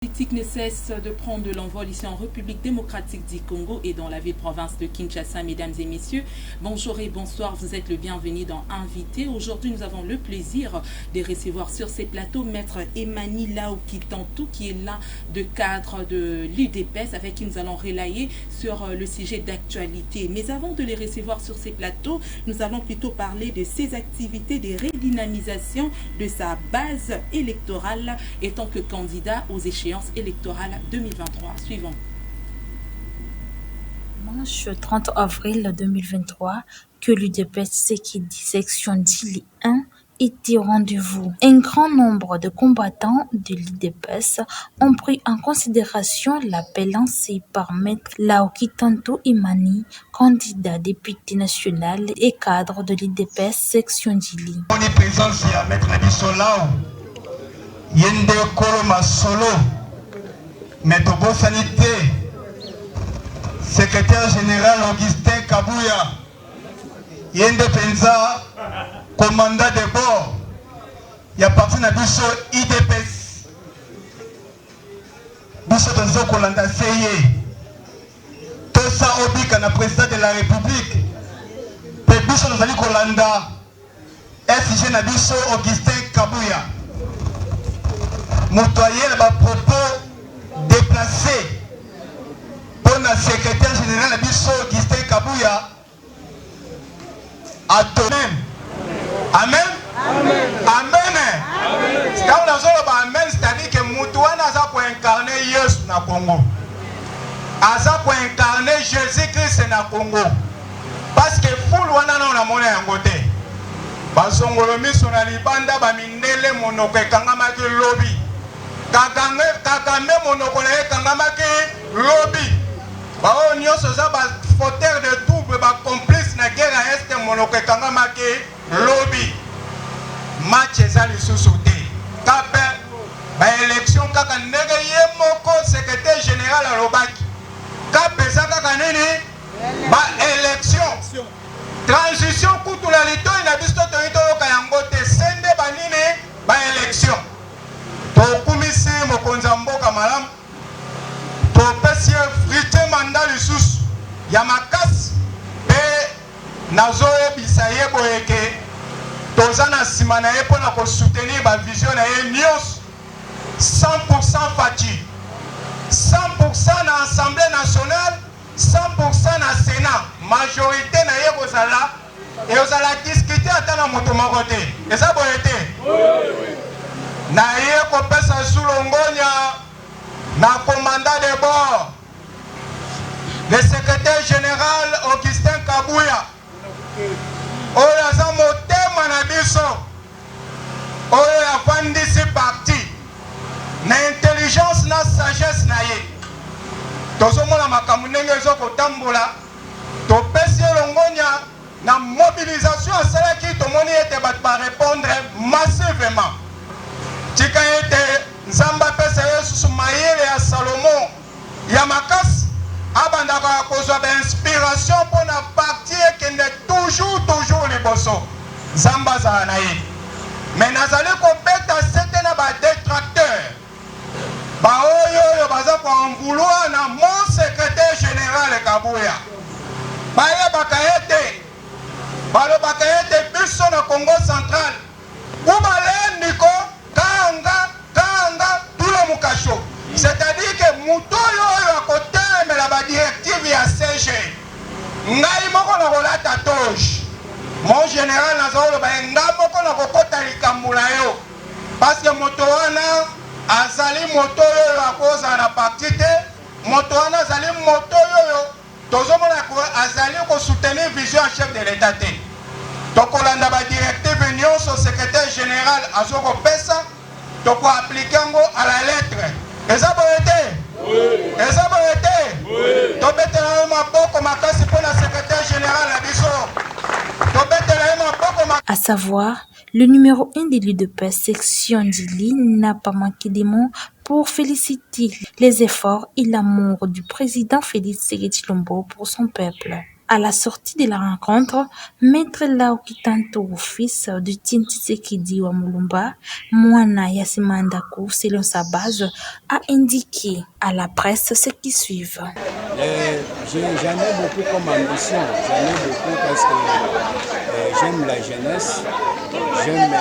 Politique ne cesse de prendre de l'envol ici en République démocratique du Congo et dans la ville-province de Kinshasa, mesdames et messieurs. Bonjour et bonsoir, vous êtes le bienvenu dans Invité. Aujourd'hui, nous avons le plaisir de recevoir sur ces plateaux Maître Emmanuel Laoki-Tantou, qui est l'un des cadres de l'UDPS, avec qui nous allons relayer sur le sujet d'actualité. Mais avant de les recevoir sur ces plateaux, nous allons plutôt parler de ses activités de redynamisation de sa base électorale étant que candidat aux échéances électorale 2023. Suivant. Dimanche 30 avril 2023, que l'UDPS Sekedi section Dili 1 était au rendez-vous. Un grand nombre de combattants de l'UDPS ont pris en considération l'appel lancé par Maître Laoki-Tantou Imani, candidat député national et cadre de l'UDPS section Dili. On est présent ici à Maître Nabiso Lao, Yende Koloma Solo, Maître Bon Sanité, secrétaire général Augustin Kabouya, Yende Penza, commandant de bord, il y a parti na biso IDPS, biso tonzo kolanda seye, tosa obika na président de la République, pe biso tozali kolanda SG na biso Augustin Kabouya, motoyer na propos déplacé pour le secrétaire général Abisso Augustin Kabouya à toi-même. Amen. Amen. Amen. Quand on a dit amen, c'est-à-dire que Moutouana a pour incarner Jésus na Congo. Asa pour incarner Jésus-Christ na Congo. Parce que foule wana na mona yangote. Basongolomi sona libanda ba mindele monoko kangamaki lobby. Kakame monoko na kangamaki lobby. Bao nyonso za ba fauteur de double ba complice na guerre à est monoko kangamaki lobby. Match eza lisusu te. Kape ba élection kaka ndenge ye moko secrétaire général alobaki. Kape za kaka nini? Ba élection. Transition kutu la lito ina bisto to yango te sende banini ba élection. To kumisi mokonza mboka malamu. To pesi frite mandat lisusu ya makasi pe nazoye bisaye boyeke toza na sima na ye mpona kosoutenir ba vision na ye nyonso 100% Fati, 100% na Assemblée nationale, 100% na Sénat, majorité na ye kozala et ozala discuter ata na moto moko te. Eza boye te? Na ye kopesa Sulongonya na commandant de bord, le secrétaire général Augustin Kabouya, oyo aza motema na biso, oyo afandisi parti na intelligence na sagesse na ye. Tozomona makambo ndenge ezokotambola, topesi elongonya na mobilisation asalaki tomoni ete bato barépondre massivement. Tika ete nzambe apesa ye susu mayele ya Salomo ya makasi abandaka kozwa bainspiration mpona parti ekende toujours liboso. Nzambe azala na ye. Me nazali kobeta sete na badetracteur baoyo oyo baza koenvouloir na mon secrétaire général Kabouya. Bayebaka ete balobaka ete biso na Congo central kubalendiko kanga tula mukasho. C'est-à-dire que muto oyo akotelemela ba directive ya CG ngai moko na kolata toge mon général nazolo ba ngai moko na kokota likambula yo parce que moto wana azali moto oyo akoza na parti te, moto wana azali moto oyo tozomona azali kosoutenir vision en chef de l'état te. Tokolanda ba directive nyonso secrétaire général azoko pesa toko appliquer ngo à la lettre. Eza boye te? Eza boye te? Tobetela maboko makasi pour la secrétaire général na biso. Tobetela maboko makasi. À savoir, le numéro 1 de l'UDPS section Dili n'a pas manqué des mots pour féliciter les efforts et l'amour du président Félix Tshisekedi Tshilombo pour son peuple. À la sortie de la rencontre, Maître Laokitanto, fils de Tshisekedi wa Mulumba, Mwana Yasimandako, selon sa base, a indiqué à la presse ce qui suit. J'en ai beaucoup comme ambition, j'en ai beaucoup parce que j'aime la jeunesse, j'aime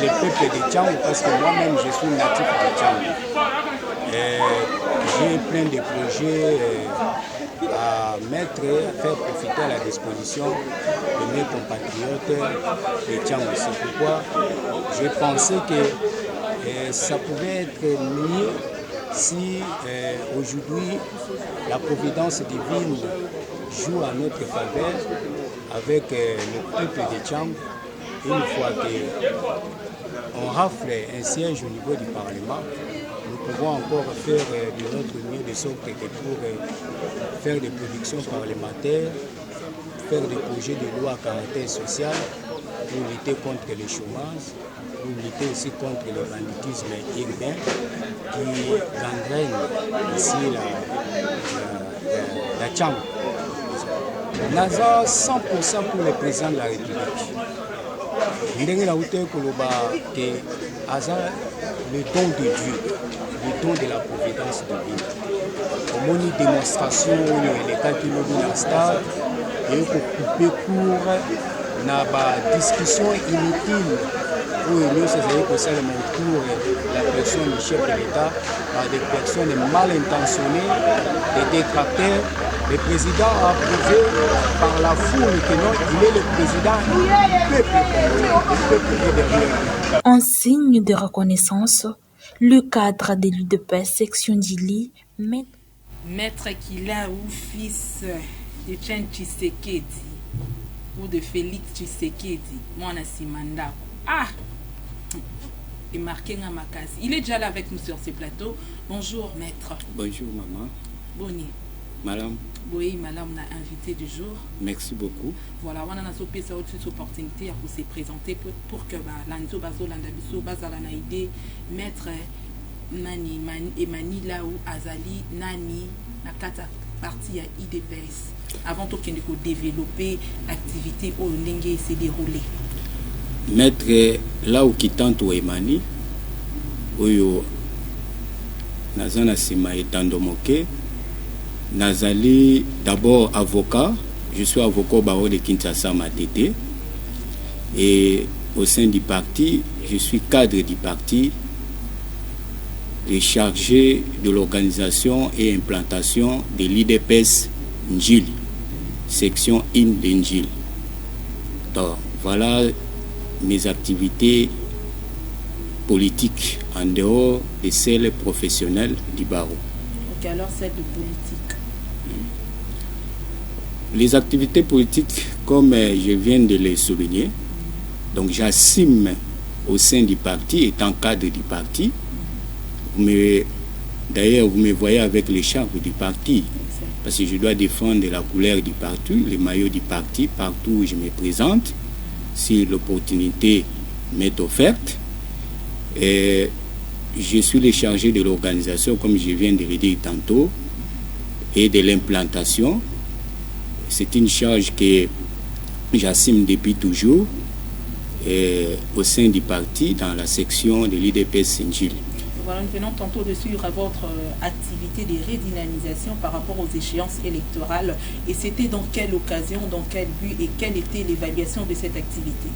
les peuples de Tchang parce que moi-même je suis natif de Tchang. J'ai plein de projets à mettre, à faire profiter à la disposition de mes compatriotes de Tchang. C'est pourquoi j'ai pensé que ça pouvait être mieux si aujourd'hui la providence divine joue à notre faveur avec le peuple de Tchang. Une fois qu'on rafle un siège au niveau du Parlement, nous pouvons encore faire de notre mieux de sorte que pour faire des productions parlementaires, faire des projets de loi à caractère social pour lutter contre le chômage, pour lutter aussi contre le banditisme urbain qui gangrène ici la Tchang. Naza 100% pour le président de la République. Ndenge na ute koloba que aza le don de Dieu, le don de la providence divine. Comme une démonstration où l'État qui nous dit la stade et pour couper court na ba discussion inutile où nous faisons que ça le pour la personne du chef de l'État par des personnes mal intentionnées, des détracteurs. Le président a prouvé par la foule que non, il est le président du peuple est derrière. En signe de reconnaissance, le cadre de l'UDPS section Dili, Maître Kila ou fils de Chen Tshisekedi ou de Félix Tshisekedi, Mwana Simandako. Ah! Et marqué dans ma case. Il est déjà là avec nous sur ce plateau. Bonjour, maître. Bonjour, maman. Boni. Madame. Oui, madame, on a invité du jour. Merci beaucoup. Voilà, on a cette opportunité pour se présenter pour que l'Anzo Bazo Landabiso, Bazalanaïde, maître Nani, Emanila ou Azali, Nani, Nakata, partie à IDPS. Avant tout qu'il faut développer l'activité au Ndenge s'est déroulé. Maître Laokitanto Emani, Oyo Nazana Sima Etandomoke, Nazali d'abord avocat, je suis avocat au barreau de Kinshasa Matete et au sein du parti, je suis cadre du parti et chargé de l'organisation et implantation de l'IDPS Njil, section IN de Njil. Donc voilà mes activités politiques en dehors de celles professionnelles du barreau. Ok, alors celle de politique. Les activités politiques, comme je viens de les souligner, donc j'assume au sein du parti, étant cadre du parti. D'ailleurs, vous me voyez avec l'écharpe du parti, parce que je dois défendre la couleur du parti, le maillot du parti, partout où je me présente, si l'opportunité m'est offerte. Et je suis le chargé de l'organisation, comme je viens de le dire tantôt, et de l'implantation. C'est une charge que j'assume depuis toujours au sein du parti, dans la section de l'IDPS Njil. Voilà, nous venons tantôt de suivre votre activité de redynamisation par rapport aux échéances électorales. Et c'était dans quelle occasion, dans quel but et quelle était l'évaluation de cette activité?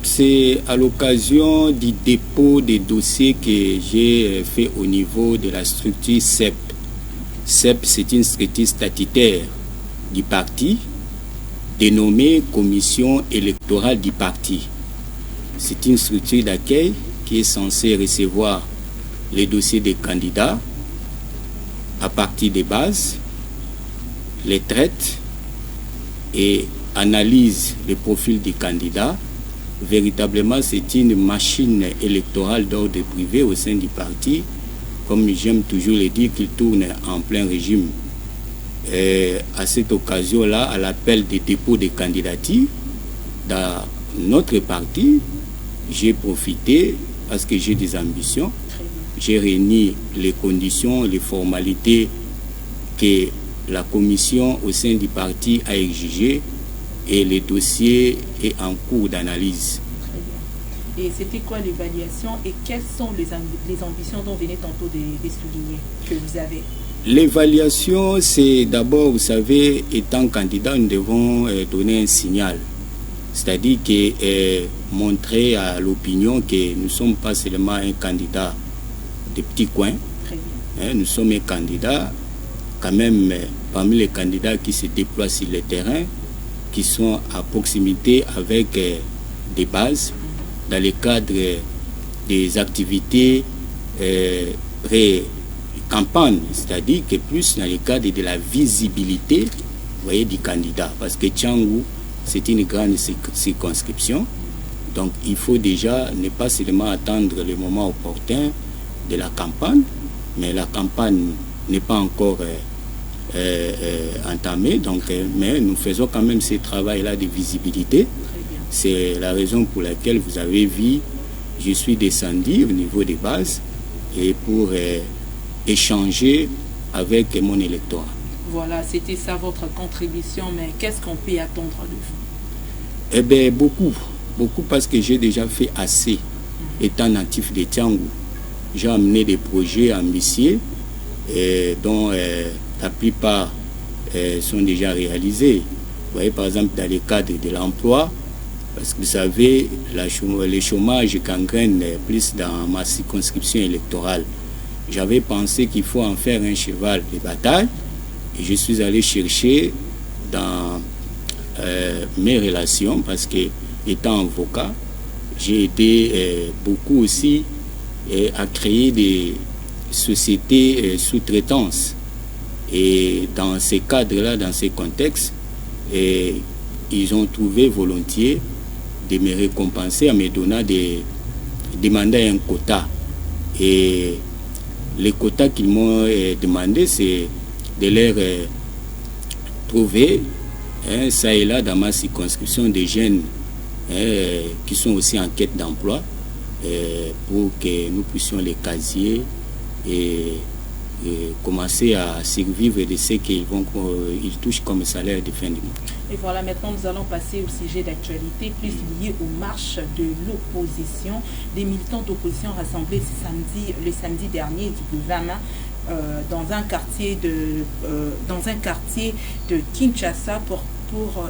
C'est à l'occasion du dépôt des dossiers que j'ai fait au niveau de la structure CEP. CEP, c'est une structure statutaire du parti, dénommée Commission électorale du parti. C'est une structure d'accueil qui est censée recevoir les dossiers des candidats à partir des bases, les traite et analyse le profil des candidats. Véritablement, c'est une machine électorale d'ordre privé au sein du parti, comme j'aime toujours le dire, qu'il tourne en plein régime. Et à cette occasion-là, à l'appel des dépôts de candidatures dans notre parti, j'ai profité parce que j'ai des ambitions. J'ai réuni les conditions, les formalités que la commission au sein du parti a exigé et le dossier est en cours d'analyse. Très bien. Et c'était quoi l'évaluation et quelles sont les ambitions dont venez tantôt de souligner que vous avez? L'évaluation, c'est d'abord, vous savez, étant candidat, nous devons donner un signal. C'est-à-dire que montrer à l'opinion que nous ne sommes pas seulement un candidat de petits coins. Nous sommes un candidat, quand même, parmi les candidats qui se déploient sur le terrain, qui sont à proximité avec des bases, dans le cadre des activités pré-campagne, c'est-à-dire que plus dans le cadre de la visibilité, vous voyez, du candidat. Parce que Tchangou, c'est une grande circonscription. Donc il faut déjà ne pas seulement attendre le moment opportun de la campagne, mais la campagne n'est pas encore entamée. Donc, mais nous faisons quand même ce travail-là de visibilité. C'est la raison pour laquelle vous avez vu, je suis descendu au niveau des bases et pour échanger avec mon électorat. Voilà, c'était ça votre contribution, mais qu'est-ce qu'on peut attendre de vous? Eh bien, beaucoup parce que j'ai déjà fait assez, étant natif de Tchangou. J'ai amené des projets ambitieux dont la plupart sont déjà réalisés. Vous voyez, par exemple, dans le cadre de l'emploi, parce que vous savez, le chômage gangrène plus dans ma circonscription électorale. J'avais pensé qu'il faut en faire un cheval de bataille et je suis allé chercher dans mes relations parce que, étant avocat, j'ai aidé beaucoup aussi à créer des sociétés sous-traitance. Et dans ces cadres-là, dans ces contextes, ils ont trouvé volontiers de me récompenser en me donnant demandant un quota. Et les quotas qu'ils m'ont demandé, c'est de leur trouver ça et là dans ma circonscription des jeunes qui sont aussi en quête d'emploi pour que nous puissions les casier et commencer à survivre de ce qu'ils touchent comme salaire de fin du mois. Et voilà, maintenant nous allons passer au sujet d'actualité plus lié aux marches de l'opposition. Des militants d'opposition rassemblés le samedi dernier, du 20 mai, dans un quartier de Kinshasa pour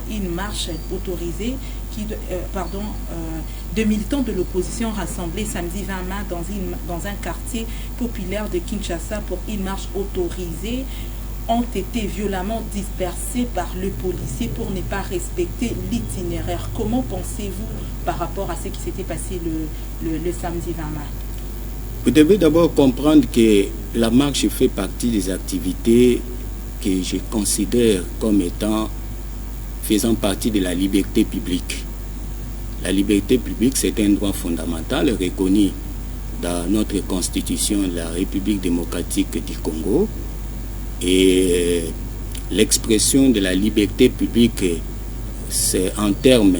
une marche autorisée de militants de l'opposition rassemblés samedi 20 mai dans un quartier populaire de Kinshasa pour une marche autorisée ont été violemment dispersés par le policier pour ne pas respecter l'itinéraire. Comment pensez-vous par rapport à ce qui s'était passé le samedi 20 mai? Vous devez d'abord comprendre que la marche fait partie des activités que je considère comme étant faisant partie de la liberté publique. La liberté publique, c'est un droit fondamental reconnu dans notre constitution de la République démocratique du Congo. Et l'expression de la liberté publique, c'est en termes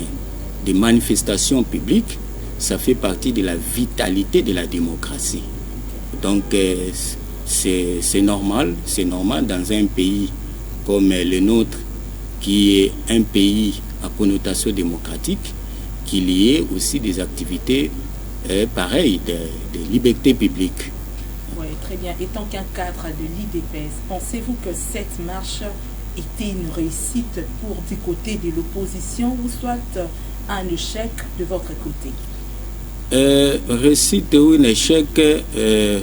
de manifestations publiques, ça fait partie de la vitalité de la démocratie. Donc c'est normal dans un pays comme le nôtre, qui est un pays à connotation démocratique, qu'il y ait aussi des activités pareilles de liberté publique. Oui, très bien. Étant qu'un cadre de l'IDPS, pensez-vous que cette marche était une réussite du côté de l'opposition ou soit un échec de votre côté? Réussite ou un échec, je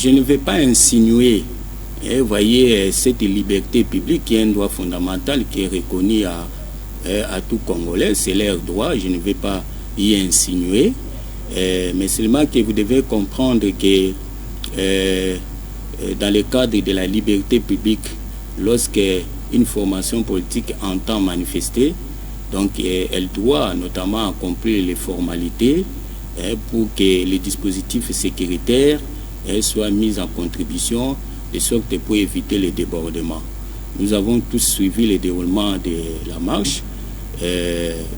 ne vais pas insinuer. Vous voyez, cette liberté publique qui est un droit fondamental qui est reconnu à tout Congolais, c'est leur droit, je ne vais pas y insinuer. Mais seulement que vous devez comprendre que dans le cadre de la liberté publique, lorsque une formation politique entend manifester, donc elle doit notamment accomplir les formalités pour que les dispositifs sécuritaires soient mis en contribution de sorte pour éviter les débordements. Nous avons tous suivi le déroulement de la marche,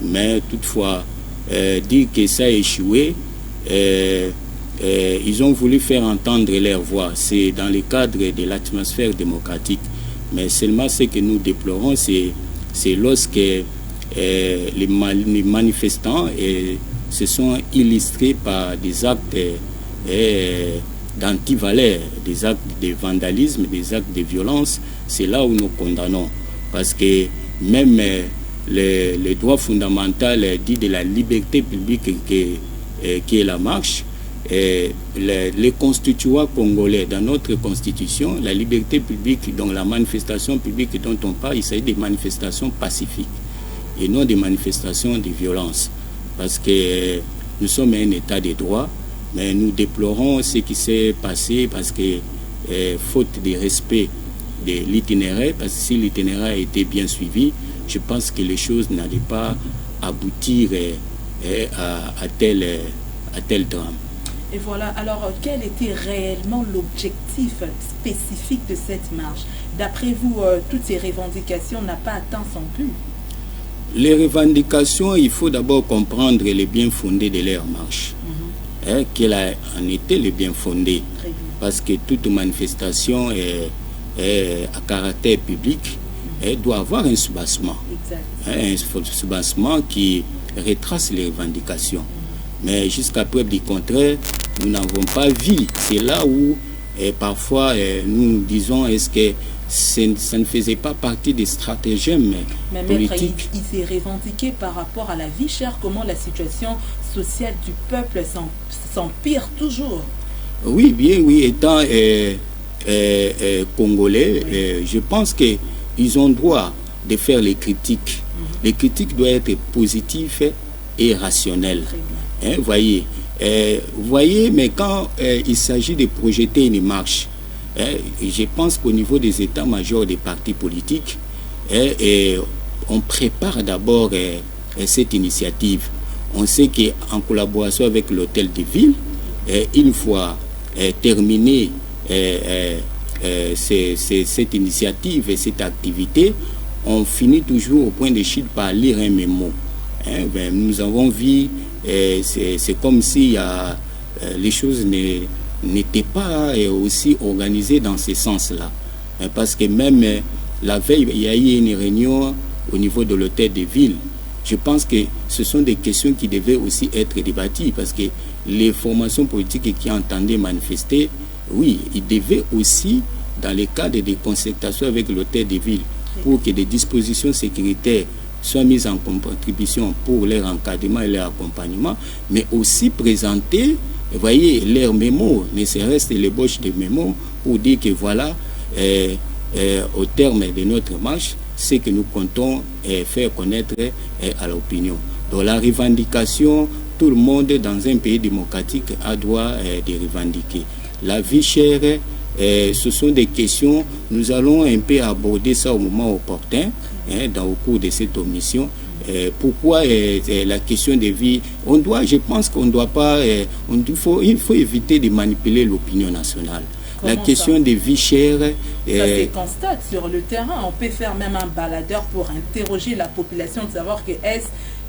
mais toutefois, dire que ça a échoué, ils ont voulu faire entendre leur voix. C'est dans le cadre de l'atmosphère démocratique. Mais seulement ce que nous déplorons, c'est lorsque les manifestants se sont illustrés par des actes d'antivaleur, des actes de vandalisme, des actes de violence. C'est là où nous condamnons. Parce que même le droit fondamental dit de la liberté publique qui est la marche, les constituants congolais, dans notre constitution, la liberté publique, donc la manifestation publique dont on parle, il s'agit des manifestations pacifiques et non des manifestations de violence. Parce que nous sommes un état de droit, mais nous déplorons ce qui s'est passé parce que, faute de respect de l'itinéraire, parce que si l'itinéraire a été bien suivi, je pense que les choses n'allaient pas aboutir à tel drame. Et voilà, alors quel était réellement l'objectif spécifique de cette marche? D'après vous, toutes ces revendications n'ont pas atteint son but? Les revendications, il faut d'abord comprendre les bien fondés de leur marche. Quel a en été le bien fondé? Parce que toute manifestation à caractère public doit avoir un soubassement. Un soubassement qui retrace les revendications. Mais jusqu'à preuve du contraire, nous n'avons pas vu. C'est là où parfois nous disons est-ce que ça ne faisait pas partie des stratagèmes politiques. Il s'est revendiqué par rapport à la vie chère, comment la situation sociale du peuple s'empire toujours. Oui, bien, oui, étant congolais, je pense qu'ils ont droit de faire les critiques. Les critiques doivent être positives et rationnelles. Voyez, mais quand il s'agit de projeter une marche, je pense qu'au niveau des états-majors des partis politiques, on prépare d'abord cette initiative. On sait qu'en collaboration avec l'hôtel de ville, une fois terminée cette initiative et cette activité, on finit toujours au point de chute par lire un mémo. Nous avons vu, c'est comme si les choses n'étaient pas aussi organisées dans ce sens-là. Parce que même la veille, il y a eu une réunion au niveau de l'hôtel de ville. Je pense que ce sont des questions qui devaient aussi être débattues parce que les formations politiques qui entendaient manifester, oui, ils devaient aussi, dans le cadre des concertations avec l'hôtel de ville, pour que des dispositions sécuritaires soient mises en contribution pour leur encadrement et leur accompagnement, mais aussi présenter, vous voyez, leurs mémos, ne serait-ce que l'ébauche de mémos, pour dire que voilà, au terme de notre marche, ce que nous comptons faire connaître à l'opinion. Dans la revendication, tout le monde dans un pays démocratique a droit de revendiquer. La vie chère, ce sont des questions, nous allons un peu aborder ça au moment opportun, au cours de cette omission. Pourquoi la question de vie, je pense qu'on ne doit pas, il faut éviter de manipuler l'opinion nationale. La question des vies chères... Ça se constate sur le terrain. On peut faire même un baladeur pour interroger la population, de savoir que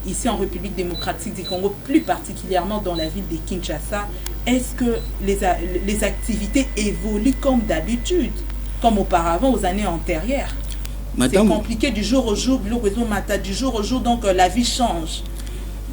ici en République démocratique du Congo, plus particulièrement dans la ville de Kinshasa, est-ce que les activités évoluent comme d'habitude, comme auparavant aux années antérieures? C'est compliqué du jour au jour, du jour au jour, donc la vie change.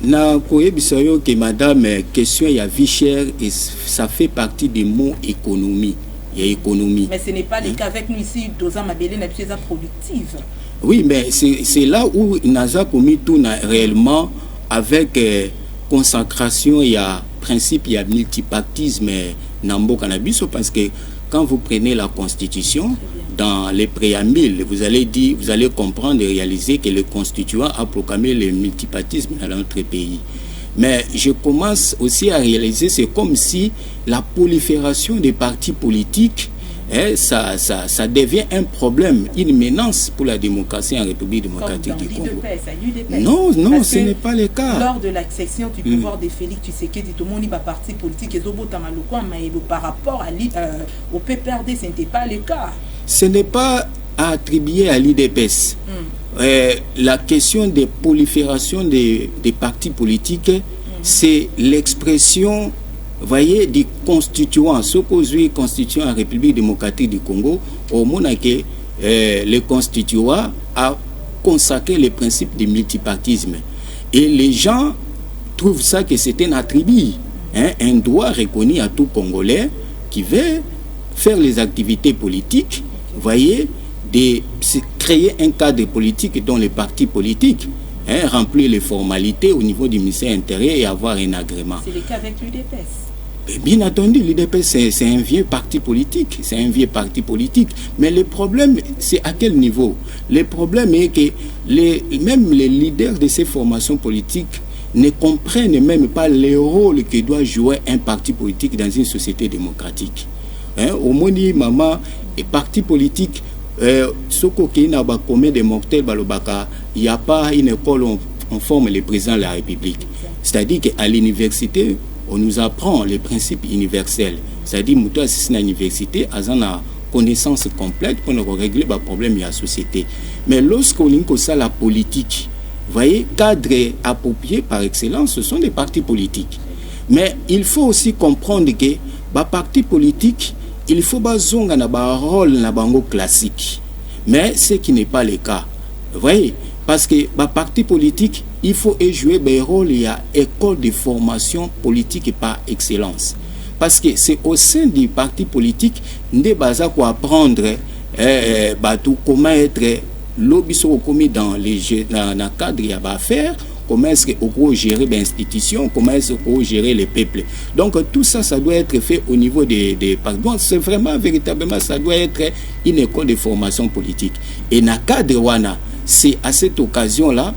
Que madame, question il y a vie chère et ça fait partie des mots économie. Il y a économie. Mais ce n'est pas le cas avec nous ici, Dosa Mabélé n'a plus productive. Oui, mais c'est là où Naza commis tout réellement avec consacration, il y a principe, il y a multipartisme Nambo Cannabis, parce que quand vous prenez la Constitution, dans les préambules, vous allez comprendre et réaliser que le constituant a proclamé le multipartisme dans notre pays. Mais je commence aussi à réaliser, c'est comme si la prolifération des partis politiques, ça devient un problème, une menace pour la démocratie en République démocratique du Congo. Non, ce n'est pas le cas. Lors de l'accession du pouvoir de Félix Tshisekedi, tout le monde va parti politique par rapport au PPRD, ce n'était pas le cas. Ce n'est pas attribué à l'IDPS. La question de prolifération des partis politiques, c'est l'expression voyez, des constituants, ce qu'aujourd'hui constituant la République démocratique du Congo, au moment que les constituants a consacré les principes du multipartisme. Et les gens trouvent ça que c'est un attribut, hein, un droit reconnu à tout Congolais qui veut faire les activités politiques, voyez, de créer un cadre politique dans les partis politiques, hein, remplir les formalités au niveau du ministère intérieur et avoir un agrément. C'est le cas avec l'UDPS. Bien entendu, l'UDPS, c'est un vieux parti politique. C'est un vieux parti politique. Mais le problème, c'est à quel niveau? Le problème est que même les leaders de ces formations politiques ne comprennent même pas le rôle que doit jouer un parti politique dans une société démocratique. Hein? Au moins, maman, et parti politique, ce qu'il y a combien de mortels, il n'y a pas une école où on forme le président de la République. C'est-à-dire qu'à l'université, on nous apprend les principes universels. C'est-à-dire que si c'est une université, on a une connaissance complète pour régler les problèmes de la société. Mais lorsqu'on a la politique, vous voyez, cadre approprié par excellence, ce sont des partis politiques. Mais il faut aussi comprendre que les partis politiques, il faut avoir un rôle classique. Mais ce qui n'est pas le cas. Vous voyez, parce que les partis politiques, il faut jouer un rôle, il y a école de formation politique par excellence. Parce que c'est au sein du parti politique, nous devons apprendre comment être lobby commis dans le cadre il y a à faire, comment est-ce qu'on peut gérer l'institution, comment est-ce qu'on peut gérer les peuples. Donc tout ça, ça doit être fait au niveau des partis. C'est vraiment, véritablement, ça doit être une école de formation politique. Et dans le cadre, c'est à cette occasion-là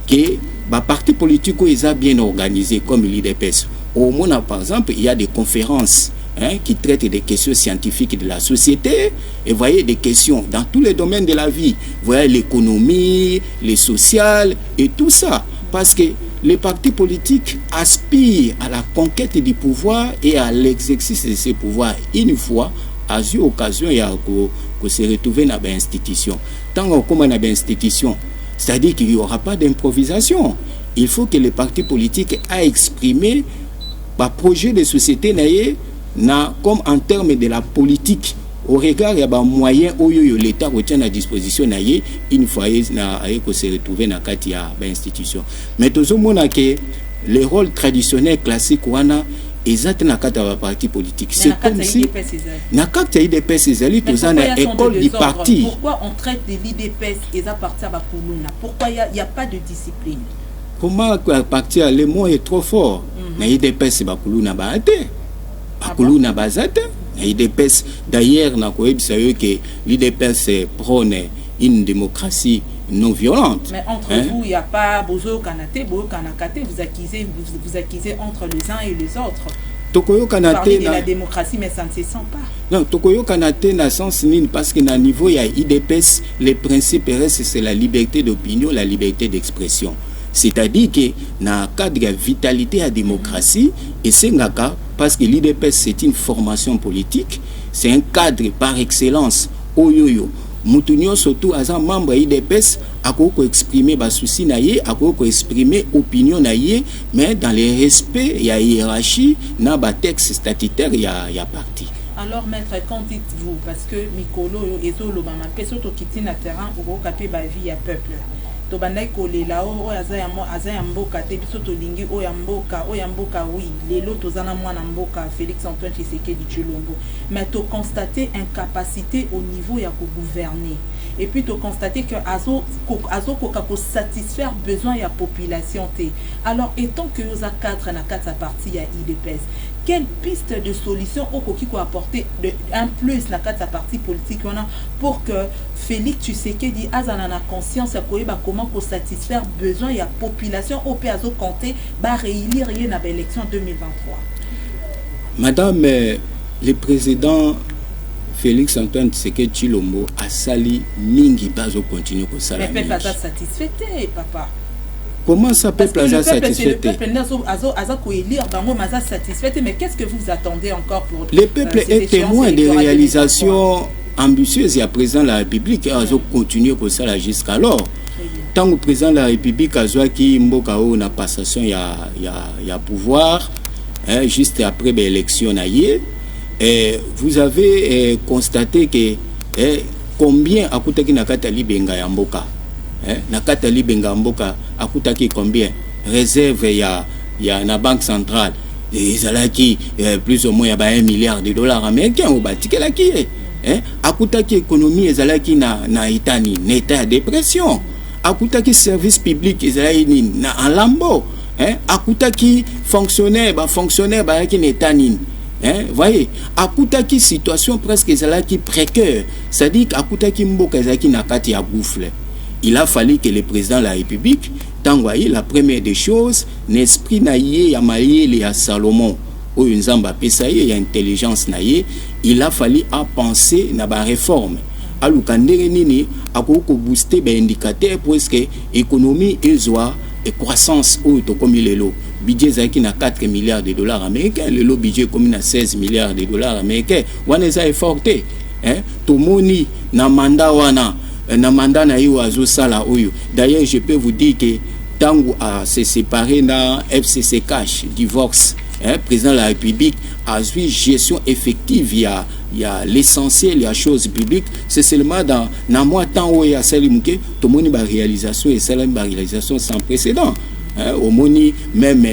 que les partis politiques sont bien organisés, comme l'IDPS. Au moins, par exemple, il y a des conférences, hein, qui traitent des questions scientifiques de la société, et vous voyez des questions dans tous les domaines de la vie. Vous voyez l'économie, les sociales, et tout ça. Parce que les partis politiques aspirent à la conquête du pouvoir et à l'exercice de ces pouvoirs une fois, à cette occasion, il y a que se retrouver dans l'institution. Tant qu'on est dans l'institution, c'est-à-dire qu'il n'y aura pas d'improvisation. Il faut que les partis politiques aient exprimé le projet de société, comme en termes de la politique, au regard des moyens où l'État retient à disposition une fois qu'on se retrouve dans l'institution. Mais tout le monde a que le rôle traditionnel classique est dans le parti politique. C'est comme si dans le IDPS, il y a une école du parti. Pourquoi on traite de l'IDPS et ça parti à Bakuluna? Pourquoi il n'y a pas de discipline? Comment partir? Le mot est trop fort. Dans l'IDPS, Bakuluna Baate. Bakuluna Bazate. D'ailleurs, que l'IDPS prône une démocratie non violente. Mais entre vous, il n'y a pas Bozo Kanate, Bozo Kanakate, vous accusez entre les uns et les autres. Vous parlez de la démocratie, mais ça ne se sent pas. Non, Tokoyo Kanate n'a sens ni parce que dans niveau il y a IDPS, les principes restent, c'est la liberté d'opinion, la liberté d'expression. C'est-à-dire que dans le cadre de la vitalité à la démocratie, et c'est un cas, parce que l'IDPS c'est une formation politique, c'est un cadre par excellence. Oyoyo, Moutounio surtout à un membre de l'IDPS, à quoi exprimer bas souci naïe, à quoi exprimer opinion naïe, mais dans le respect, il y a hiérarchie, dans le texte statutaire, il y a parti. Alors, maître, qu'en dites-vous? Parce que Mikolo et Zolo, ma peso to quitter le terrain pour capter ma vie à peuple. To bandai kolela o aza mboka te biso to lingi o ya mboka oui lelo tozana mwana mboka Félix Antoine Tshisekedi Tshilombo, mais to constater incapacité au niveau ya ko gouverner et puis to constater que azo koka ko satisfaire besoin ya population te. Alors étant que nous a cadre na quatre partie ya IDPS, quelle piste de solution au qui peut apporter un plus na quatre partie politique on a pour que Félix Tshisekedi azana na conscience ya koyeba comment ko satisfaire besoin ya population au PAZO compter ba réélire na élection 2023. Madame le président Félix Antoine Tshisekedi Tshilombo a sali mingi bazo continuer ko sala. Mais pas satisfait papa. Comment ça peut placer satisfait? Le peuple satisfait, mais qu'est-ce que vous attendez encore pour le peuple est témoin des réalisations ambitieuses et à présent la République a continué comme ça jusqu'alors. Tant que le président de la République a joué qui mboka na passation il y a pouvoir juste après l'élection, vous avez constaté que combien akutaki nakatali benga ya mboka, nakatali benga mboka akutaki combien réserve ya na banque centrale ezalaki plus ou moins ya $1 milliard américains au batikelaki akutaki économie ezalaki na itani na état de dépression, akutaki service public ezalaki na en lambeau, akutaki fonctionnaire bayaki na état nini. Voyez, akutaki situation presque ezalaki précaire, c'est-à-dire akutaki mboka ezalaki na kati ya gouffre. Il a fallu que le président de la République t'envoie la première des choses, l'esprit naïe ya Mayele ya Salomon, ou une zamba pesaye ya intelligence naïe, il a fallu à penser na ba réforme. Alukandere nini akoko booster ba indicateur pour que économie ezwa et croissance ou to comme lelo. Budget zaki na $4 milliards américains, le budget comme na $16 milliards américains. Wana za efforté, to moni na mandat wana na mandat na yo azo sala oyo. D'ailleurs, je peux vous dire que tango a se séparé dans FCC Cash, divorce, président de la République a eu gestion effective, il y a l'essentiel, il y a chose publique, c'est seulement dans moi temps où il y a Salimouké, tout le monde a réalisation et c'est une réalisation sans précédent. Au moni même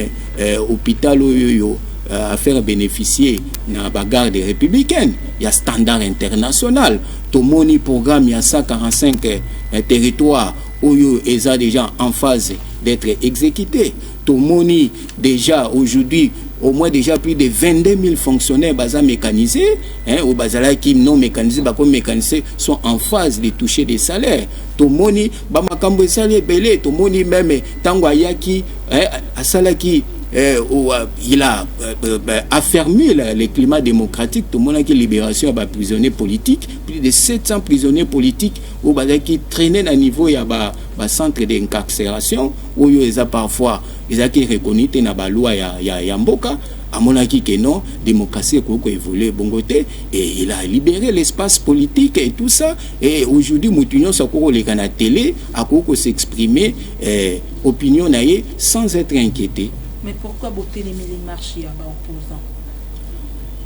hôpital oyo à faire bénéficier na bagarre des républicaines, il y a standard international, tout le monde programme il y a 145 territoires où ils sont déjà en phase d'être exécutés. Tout le monde déjà aujourd'hui au moins déjà plus de 22 000 fonctionnaires basés mécanisés, au bazala qui non mécanisés, comme mécanisés sont en phase de toucher des salaires. Tout le monde, bamakambo salaire belé, tout le monde même tangwayaki, asalaki, il a affermi le climat démocratique. Tout le monde a qui libération des prisonniers politiques, plus de 700 prisonniers politiques au qui traînaient à niveau il y a centre d'incarcération où ils ont parfois ils ont reconnu na ba loi ya mboka à mon avis que non démocratie ko évoluer bongoté et il a libéré l'espace politique et tout ça et aujourd'hui mutunyo sakoko le kana télé a koko s'exprimer opinion naie sans être inquiété. Mais pourquoi Botelemeli marche à opposant?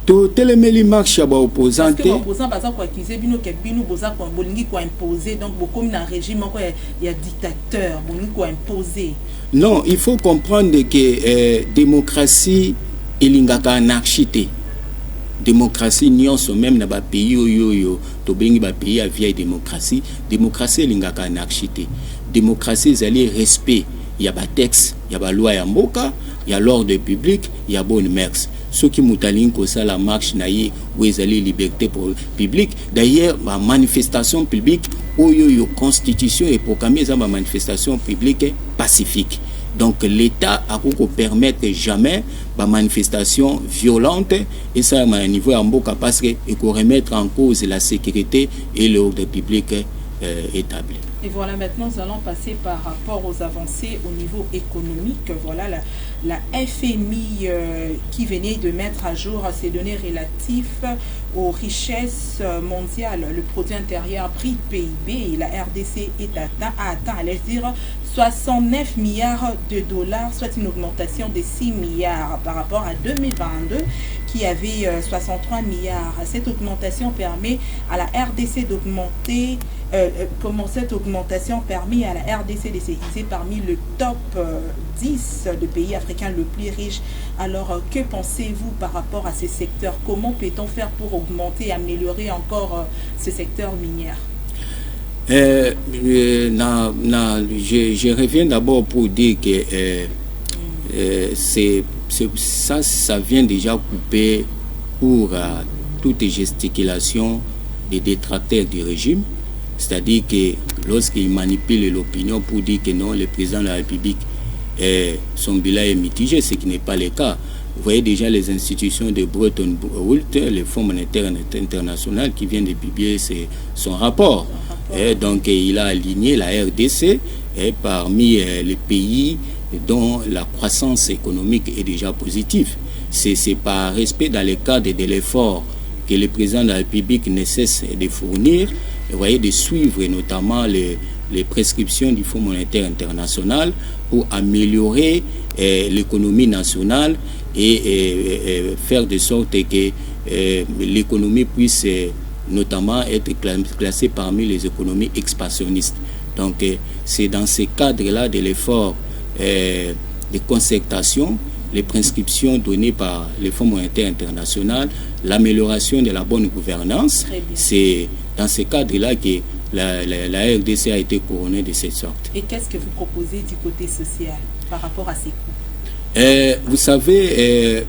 To Telemeli marche à opposant. Parce que opposant par exemple accuser bino ke bino boza ko bolingi ko imposer donc beaucoup na régime ko il y a dictateur bolingi ko imposer. Non, il faut comprendre que démocratie elingaka anarchité. Démocratie nyonso même na ba pays yo to bengi ba pays à vieille démocratie elingaka anarchité. Démocratie ezali respect. Il y a des textes, il y a des lois ya mboka, il y a l'ordre public, il y a bonne mœurs. Ceux qui moutalin que ça la marche naïe où ils allaient liberté pour public. D'ailleurs, ma manifestation publique où il y a constitution et proclamé ça ma manifestation publique pacifique. Donc l'État a pu permettre jamais ma manifestation violente et ça à un niveau en mboka parce que il faut remettre en cause la sécurité et l'ordre public établi. Et voilà, maintenant nous allons passer par rapport aux avancées au niveau économique. Voilà la FMI qui venait de mettre à jour ces données relatives aux richesses mondiales. Le produit intérieur brut PIB et la RDC a atteint, allez dire, 69 milliards de dollars, soit une augmentation de 6 milliards par rapport à 2022 qui avait 63 milliards. Cette augmentation permet à la RDC d'augmenter, comment cette augmentation permet à la RDC de s'élever parmi le top 10 de pays africains le plus riche. Alors, que pensez-vous par rapport à ces secteurs? Comment peut-on faire pour augmenter et améliorer encore ce secteur minier? Je reviens d'abord pour dire que ça vient déjà couper pour toute gesticulation des détracteurs du régime. C'est-à-dire que lorsqu'ils manipulent l'opinion pour dire que non, le président de la République, son bilan est mitigé, ce qui n'est pas le cas. Vous voyez déjà les institutions de Bretton Woods, le Fonds monétaire international qui vient de publier son rapport. Donc il a aligné la RDC parmi les pays dont la croissance économique est déjà positive. C'est par respect dans le cadre de l'effort que le président de la République ne cesse de fournir, vous voyez, de suivre notamment les prescriptions du Fonds monétaire international pour améliorer l'économie nationale et faire de sorte que l'économie puisse notamment être classée parmi les économies expansionnistes. Donc c'est dans ce cadre-là de l'effort de concertation, les prescriptions données par le Fonds monétaire international, l'amélioration de la bonne gouvernance. C'est dans ce cadre-là que la RDC a été couronnée de cette sorte. Et qu'est-ce que vous proposez du côté social par rapport à ces coûts? Vous savez,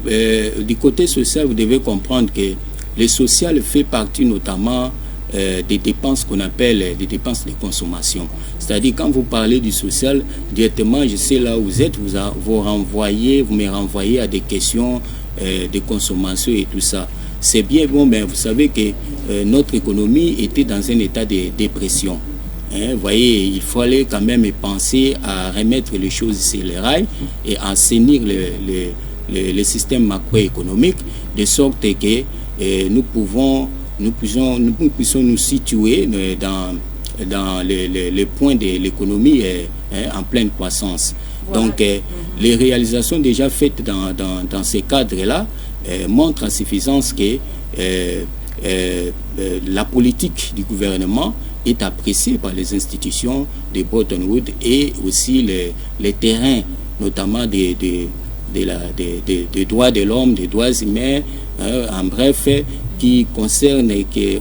du côté social, vous devez comprendre que le social fait partie notamment des dépenses qu'on appelle des dépenses de consommation. C'est-à-dire, quand vous parlez du social, directement, je sais là où vous êtes, vous me renvoyez à des questions de consommation et tout ça. C'est bien bon, mais vous savez que notre économie était dans un état de dépression. Vous voyez, il fallait quand même penser à remettre les choses sur les rails et à assainir le système macroéconomique, de sorte que nous puissions nous situer dans les points de l'économie en pleine croissance. Voilà. Donc, les réalisations déjà faites dans ces cadres-là montrent en suffisance que la politique du gouvernement est appréciée par les institutions de Bretton Woods et aussi les terrains, notamment des droits de l'homme, des droits humains, en bref, qui concernent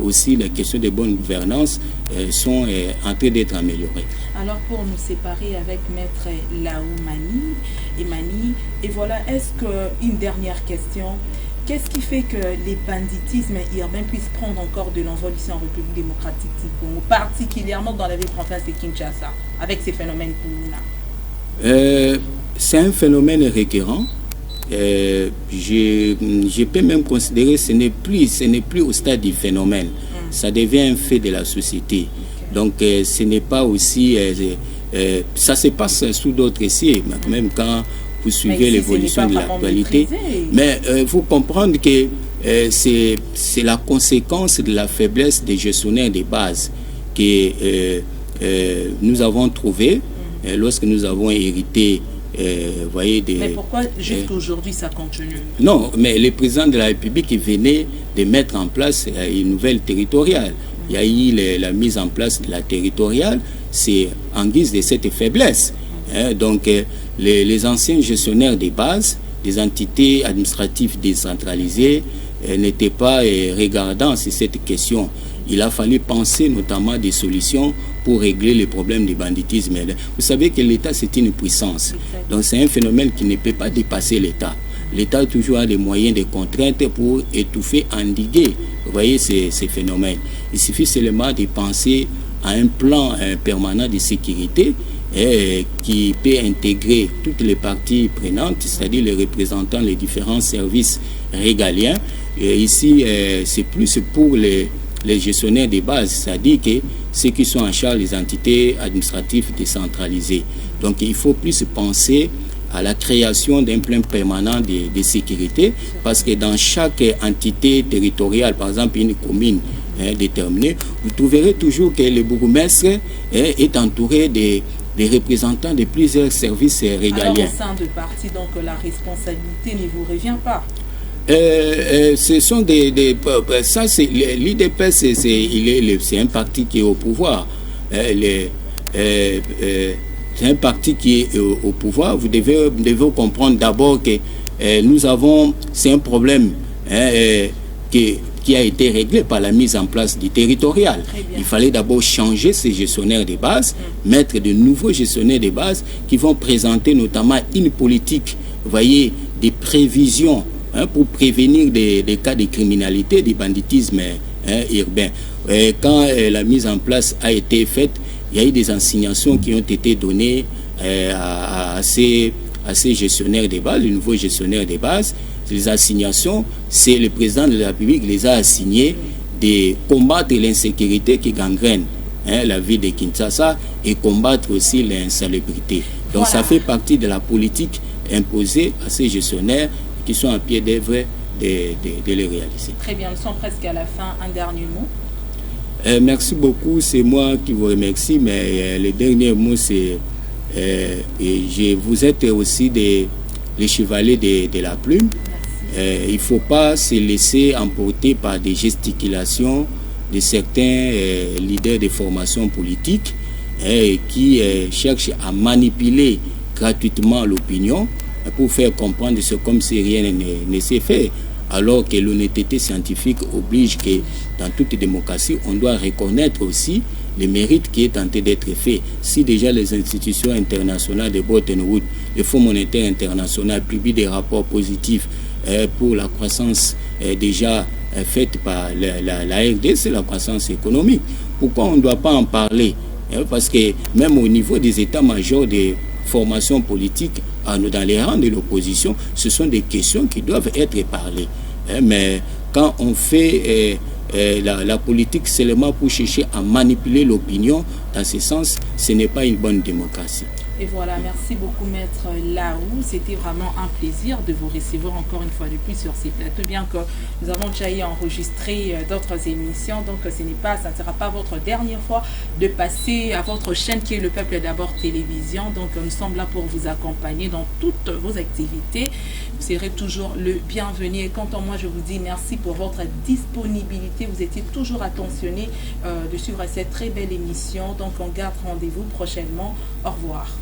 aussi les questions de bonne gouvernance sont en train d'être améliorées. Alors, pour nous séparer avec Maître Emani, et voilà, est-ce qu'une dernière question, qu'est-ce qui fait que les banditismes urbains puissent prendre encore de l'envol ici en République démocratique du Congo, particulièrement dans la ville province de Kinshasa, avec ces phénomènes là? C'est un phénomène récurrent. Je peux même considérer que ce n'est plus au stade du phénomène. Ça devient un fait de la société. Donc ce n'est pas aussi... ça se passe sous d'autres cieux, même quand vous suivez l'évolution de l'actualité. Mais il faut comprendre que c'est la conséquence de la faiblesse des gestionnaires de base que nous avons trouvé lorsque nous avons hérité. Mais pourquoi jusqu'à aujourd'hui ça continue? Non, mais le président de la République venait de mettre en place une nouvelle territoriale. Il y a eu la mise en place de la territoriale, c'est en guise de cette faiblesse. Donc les anciens gestionnaires de base, des entités administratives décentralisées, n'étaient pas regardants sur cette question. Il a fallu penser notamment des solutions pour régler les problèmes du banditisme. Vous savez que l'État, c'est une puissance. Donc c'est un phénomène qui ne peut pas dépasser l'État. L'État toujours a des moyens de contrainte pour étouffer, endiguer, vous voyez, ces phénomènes. Il suffit seulement de penser à un plan permanent de sécurité qui peut intégrer toutes les parties prenantes, c'est-à-dire les représentants, les différents services régaliens. Et ici, c'est plus pour les gestionnaires de base, c'est-à-dire que ceux qui sont en charge des entités administratives décentralisées. Donc il faut plus penser à la création d'un plan permanent de sécurité, parce que dans chaque entité territoriale, par exemple une commune déterminée, vous trouverez toujours que le bourgmestre est entouré des représentants de plusieurs services régaliens. Alors au sein de parti, donc la responsabilité ne vous revient pas? Ce sont ça, c'est l'IDPS, c'est un parti qui est au pouvoir. C'est un parti qui est au pouvoir. Vous devez comprendre d'abord que c'est un problème qui a été réglé par la mise en place du territorial. Il fallait d'abord changer ces gestionnaires de base, mettre de nouveaux gestionnaires de base qui vont présenter notamment une politique, vous voyez, des prévisions pour prévenir des cas de criminalité, du banditisme urbain. Quand la mise en place a été faite, il y a eu des assignations qui ont été données à ces gestionnaires de base, les nouveaux gestionnaires de base. Les assignations, c'est le président de la République qui les a assignées de combattre l'insécurité qui gangrène la ville de Kinshasa et combattre aussi l'insalubrité. Donc voilà. Ça fait partie de la politique imposée à ces gestionnaires qui sont en pied d'œuvre de les réaliser. Très bien, nous sommes presque à la fin. Un dernier mot. Merci beaucoup, c'est moi qui vous remercie, mais le dernier mot, c'est vous êtes aussi les chevaliers de la plume. Il ne faut pas se laisser emporter par des gesticulations de certains leaders de formations politiques qui cherchent à manipuler gratuitement l'opinion pour faire comprendre ce comme si rien ne s'est fait. Alors que l'honnêteté scientifique oblige que dans toute démocratie, on doit reconnaître aussi le mérite qui est tenté d'être fait. Si déjà les institutions internationales de Bretton Woods, le Fonds monétaire international publient des rapports positifs pour la croissance déjà faite par la RD, c'est la croissance économique. Pourquoi on ne doit pas en parler? Parce que même au niveau des états-majors des formations politiques dans les rangs de l'opposition, ce sont des questions qui doivent être parlées. Mais quand on fait la politique seulement pour chercher à manipuler l'opinion, dans ce sens, ce n'est pas une bonne démocratie. Et voilà, merci beaucoup Maître Laou. C'était vraiment un plaisir de vous recevoir encore une fois de plus sur ces plateaux, bien que nous avons déjà enregistré d'autres émissions, donc ça ne sera pas votre dernière fois de passer à votre chaîne qui est Le Peuple d'abord Télévision. Donc nous sommes là pour vous accompagner dans toutes vos activités. Vous serez toujours le bienvenu. Et quant à moi, je vous dis merci pour votre disponibilité. Vous étiez toujours attentionné de suivre cette très belle émission. Donc on garde rendez-vous prochainement. Au revoir.